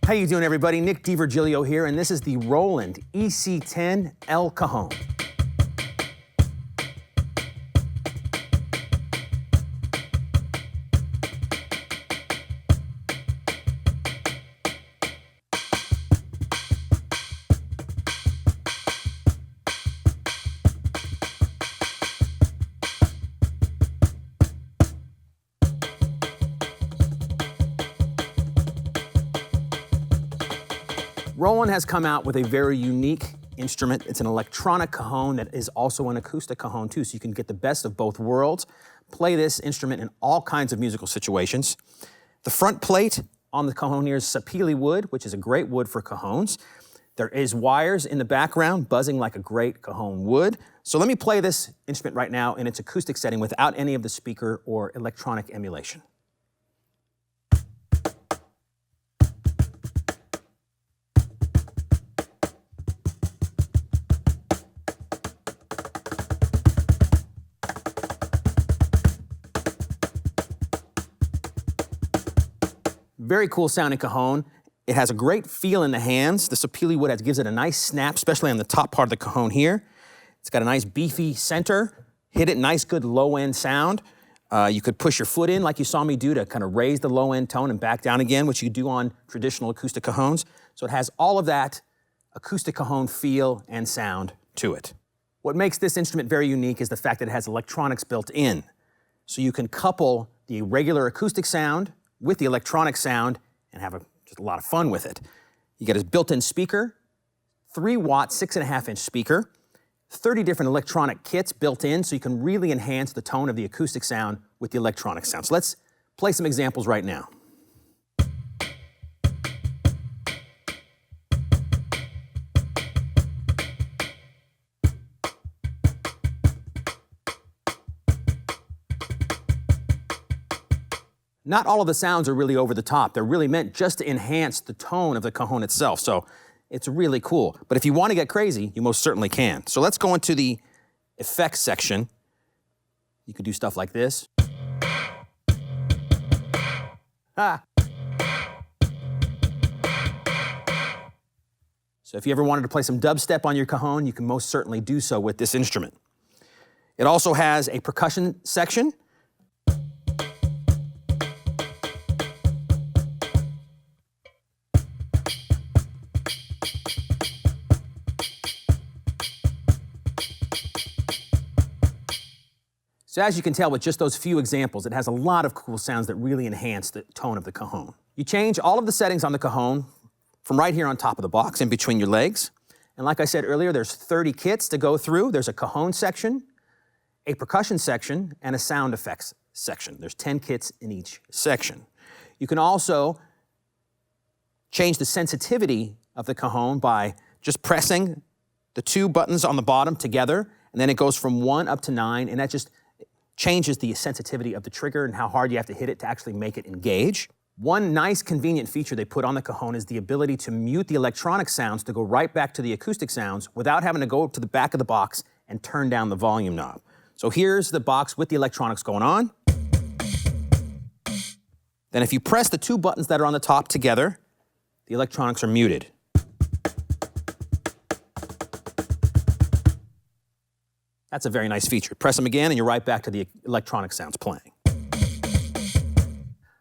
How you doing, everybody? Nick DiVirgilio here, and this is the Roland EC-10 El Cajon. Roland has come out with a very unique instrument. It's an electronic cajon that is also an acoustic cajon too, so you can get the best of both worlds. Play this instrument in all kinds of musical situations. The front plate on the cajon here is sapele wood, which is a great wood for cajons. There is wires in the background buzzing like a great cajon would. So let me play this instrument right now in its acoustic setting without any of the speaker or electronic emulation. Very cool sounding cajon. It has a great feel in the hands. The sapele wood gives it a nice snap, especially on the top part of the cajon here. It's got a nice beefy center. Hit it, nice good low end sound. You could push your foot in like you saw me do to kind of raise the low end tone and back down again, which you do on traditional acoustic cajons. So it has all of that acoustic cajon feel and sound to it. What makes this instrument very unique is the fact that it has electronics built in. So you can couple the regular acoustic sound with the electronic sound and have just a lot of fun with it. You get a built-in speaker, 3-watt, 6.5-inch speaker, 30 different electronic kits built in, so you can really enhance the tone of the acoustic sound with the electronic sound. So let's play some examples right now. Not all of the sounds are really over the top. They're really meant just to enhance the tone of the cajon itself. So it's really cool. But if you want to get crazy, you most certainly can. So let's go into the effects section. You could do stuff like this. Ah. So if you ever wanted to play some dubstep on your cajon, you can most certainly do so with this instrument. It also has a percussion section. So as you can tell with just those few examples, it has a lot of cool sounds that really enhance the tone of the cajon. You change all of the settings on the cajon from right here on top of the box in between your legs. And like I said earlier, there's 30 kits to go through. There's a cajon section, a percussion section, and a sound effects section. There's 10 kits in each section. You can also change the sensitivity of the cajon by just pressing the 2 buttons on the bottom together, and then it goes from 1 up to 9, and that just changes the sensitivity of the trigger and how hard you have to hit it to actually make it engage. One nice convenient feature they put on the cajon is the ability to mute the electronic sounds to go right back to the acoustic sounds without having to go to the back of the box and turn down the volume knob. So here's the box with the electronics going on. Then if you press the 2 buttons that are on the top together, the electronics are muted. That's a very nice feature. Press them again and you're right back to the electronic sounds playing. I'm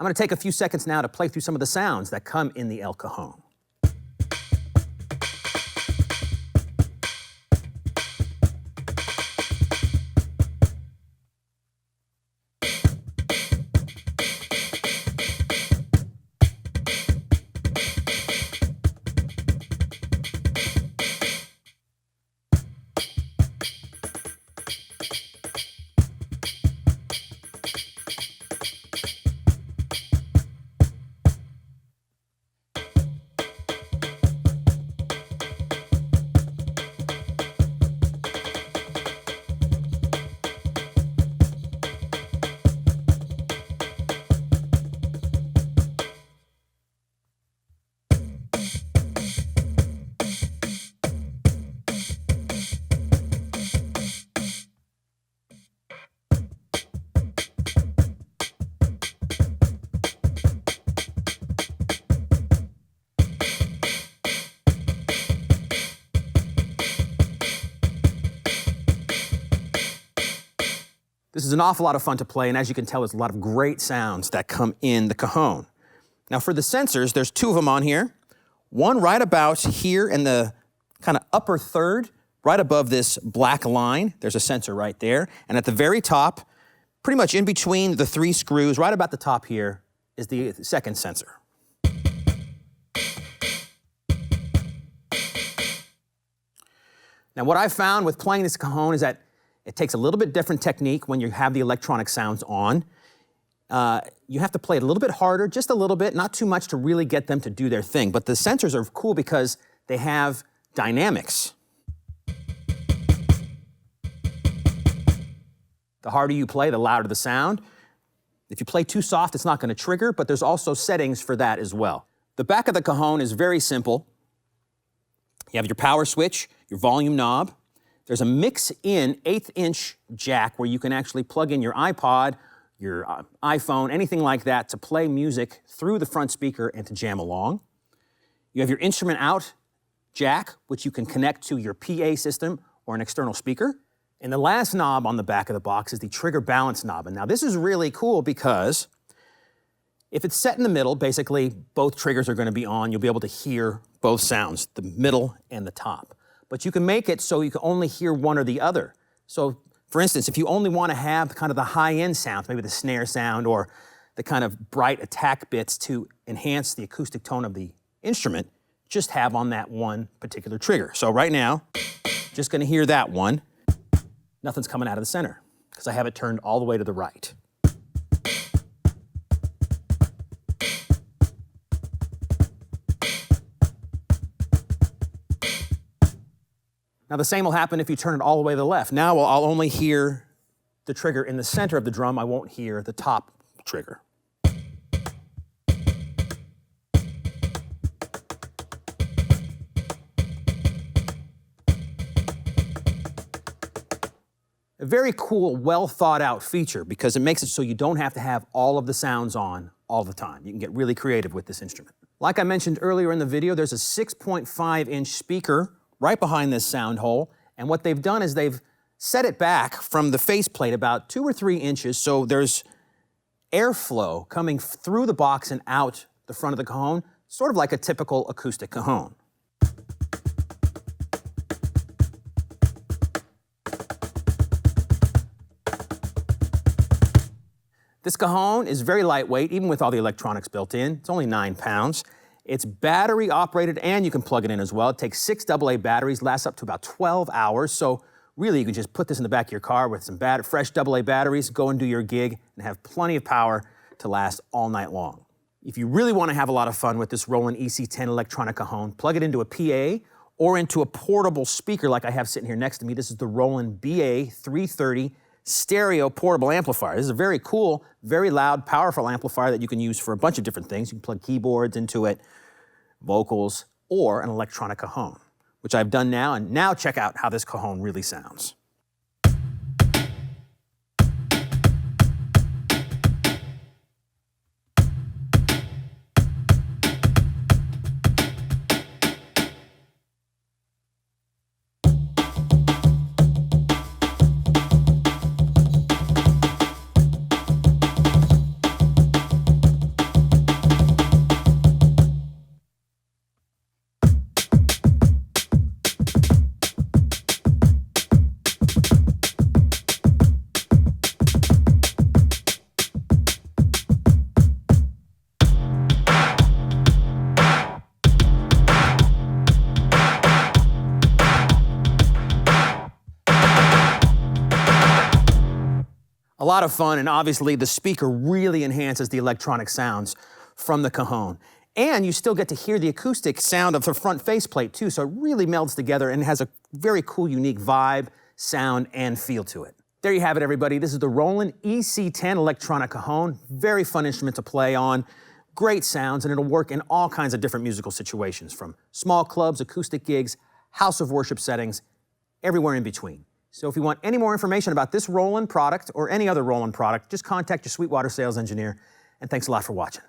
going to take a few seconds now to play through some of the sounds that come in the El Cajon. This is an awful lot of fun to play, and as you can tell, there's a lot of great sounds that come in the cajon. Now for the sensors, there's two of them on here. One right about here in the kind of upper third, right above this black line. There's a sensor right there. And at the very top, pretty much in between the three screws, right about the top here, is the second sensor. Now what I've found with playing this cajon is that it takes a little bit different technique when you have the electronic sounds on. You have to play it a little bit harder, just a little bit, not too much to really get them to do their thing. But the sensors are cool because they have dynamics. The harder you play, the louder the sound. If you play too soft, it's not going to trigger, but there's also settings for that as well. The back of the cajon is very simple. You have your power switch, your volume knob. There's a mix-in 1/8" jack where you can actually plug in your iPod, your iPhone, anything like that to play music through the front speaker and to jam along. You have your instrument out jack, which you can connect to your PA system or an external speaker. And the last knob on the back of the box is the trigger balance knob. And now this is really cool because if it's set in the middle, basically both triggers are going to be on. You'll be able to hear both sounds, the middle and the top. But you can make it so you can only hear one or the other. So for instance, if you only want to have kind of the high-end sounds, maybe the snare sound or the kind of bright attack bits to enhance the acoustic tone of the instrument, just have on that one particular trigger. So right now, just going to hear that one. Nothing's coming out of the center because I have it turned all the way to the right. Now the same will happen if you turn it all the way to the left. Now I'll only hear the trigger in the center of the drum. I won't hear the top trigger. A very cool, well thought out feature because it makes it so you don't have to have all of the sounds on all the time. You can get really creative with this instrument. Like I mentioned earlier in the video, there's a 6.5" speaker right behind this sound hole. And what they've done is they've set it back from the faceplate about 2 or 3 inches so there's airflow coming through the box and out the front of the cajon, sort of like a typical acoustic cajon. This cajon is very lightweight, even with all the electronics built in. It's only 9 pounds. It's battery operated and you can plug it in as well. It takes 6 AA batteries, lasts up to about 12 hours. So really you can just put this in the back of your car with some fresh AA batteries, go and do your gig and have plenty of power to last all night long. If you really want to have a lot of fun with this Roland EC-10 electronic cajon, plug it into a PA or into a portable speaker like I have sitting here next to me. This is the Roland BA330 stereo portable amplifier. This is a very cool, very loud, powerful amplifier that you can use for a bunch of different things. You can plug keyboards into it, vocals, or an electronic cajon, which I've done now, and now check out how this cajon really sounds. A lot of fun, and obviously the speaker really enhances the electronic sounds from the cajon. And you still get to hear the acoustic sound of the front faceplate too, so it really melds together and has a very cool, unique vibe, sound, and feel to it. There you have it, everybody. This is the Roland EC-10 electronic cajon. Very fun instrument to play on, great sounds, and it'll work in all kinds of different musical situations, from small clubs, acoustic gigs, house of worship settings, everywhere in between. So if you want any more information about this Roland product or any other Roland product, just contact your Sweetwater sales engineer, and thanks a lot for watching.